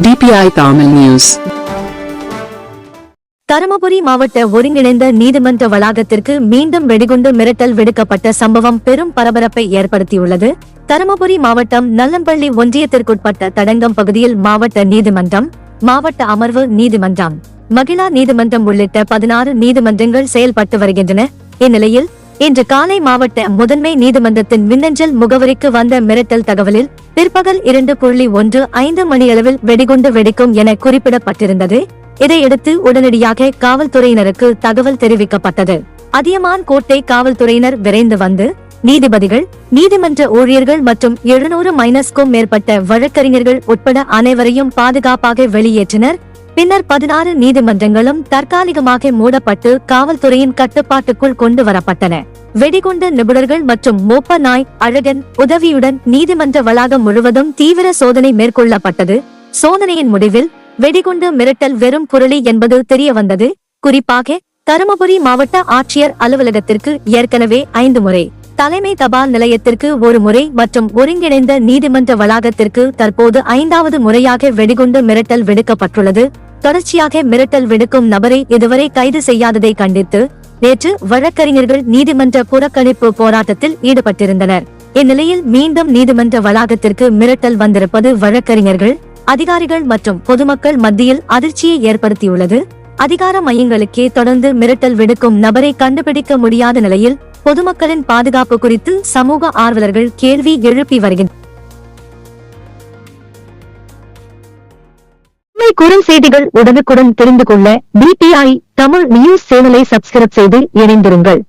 DPI Tamil News. Dharmapuri மாவட்ட ஒருங்கிணைந்த நீதிமன்ற வளாகத்திற்கு மீண்டும் வெடிகுண்டு மிரட்டல் விடுக்கப்பட்ட சம்பவம் பெரும் பரபரப்பை ஏற்படுத்தியுள்ளது. தருமபுரி மாவட்டம் நல்லம்பள்ளி ஒன்றியத்திற்குட்பட்ட தடங்கம் பகுதியில் மாவட்ட நீதிமன்றம், மாவட்ட அமர்வு நீதிமன்றம், மகிழா நீதிமன்றம் உள்ளிட்ட 16 நீதிமன்றங்கள் செயல்பட்டு வருகின்றன. இந்நிலையில் இன்று காலை மாவட்ட முதன்மை நீதிமன்றத்தின் மின்னஞ்சல் முகவரிக்கு வந்த மிரட்டல் தகவலில் பிற்பகல் 2:15 மணியளவில் வெடிகுண்டு வெடிக்கும் என குறிப்பிடப்பட்டிருந்தது. இதையடுத்து உடனடியாக காவல்துறையினருக்கு தகவல் தெரிவிக்கப்பட்டது. அதியமான் கோட்டை காவல்துறையினர் விரைந்து வந்து நீதிபதிகள், நீதிமன்ற ஊழியர்கள் மற்றும் 700க்கும் மேற்பட்ட வழக்கறிஞர்கள் உட்பட அனைவரையும் பாதுகாப்பாக வெளியேற்றினர். பின்னர் 16 நீதிமன்றங்களும் தற்காலிகமாக மூடப்பட்டு காவல்துறையின் கட்டுப்பாட்டுக்குள் கொண்டு வரப்பட்டன. வெடிகுண்டு நிபுணர்கள் மற்றும் மோப்ப நாய் அழகன் உதவியுடன் நீதிமன்ற வளாகம் முழுவதும் தீவிர சோதனை மேற்கொள்ளப்பட்டது. சோதனையின் முடிவில் வெடிகுண்டு மிரட்டல் வெறும் புரளி என்பது தெரியவந்தது. குறிப்பாக தருமபுரி மாவட்ட ஆட்சியர் அலுவலகத்திற்கு ஏற்கனவே 5 முறை, தலைமை தபால் நிலையத்திற்கு 1 முறை மற்றும் ஒருங்கிணைந்த நீதிமன்ற வளாகத்திற்கு தற்போது 5வது முறையாக வெடிகுண்டு மிரட்டல் விடுக்கப்பட்டுள்ளது. தொடர்ச்சியாக மிரட்டல் விடுக்கும் நபரை இதுவரை கைது செய்யாததை கண்டித்து நேற்று வழக்கறிஞர்கள் நீதிமன்ற புறக்கணிப்பு போராட்டத்தில் ஈடுபட்டிருந்தனர். இந்நிலையில் மீண்டும் நீதிமன்ற வளாகத்திற்கு மிரட்டல் வந்திருப்பது வழக்கறிஞர்கள், அதிகாரிகள் மற்றும் பொதுமக்கள் மத்தியில் அதிர்ச்சியை ஏற்படுத்தியுள்ளது. அதிகார மையங்களுக்கே தொடர்ந்து மிரட்டல் விடுக்கும் நபரை கண்டுபிடிக்க முடியாத நிலையில் பொதுமக்களின் பாதுகாப்பு குறித்து சமூக ஆர்வலர்கள் கேள்வி எழுப்பி வருகின்றனர். குறும் செய்திகள் உடனுக்குடன் தெரிந்து கொள்ள DPI தமிழ் நியூஸ் சேனலை சப்ஸ்கிரைப் செய்து இணைந்திருங்கள்.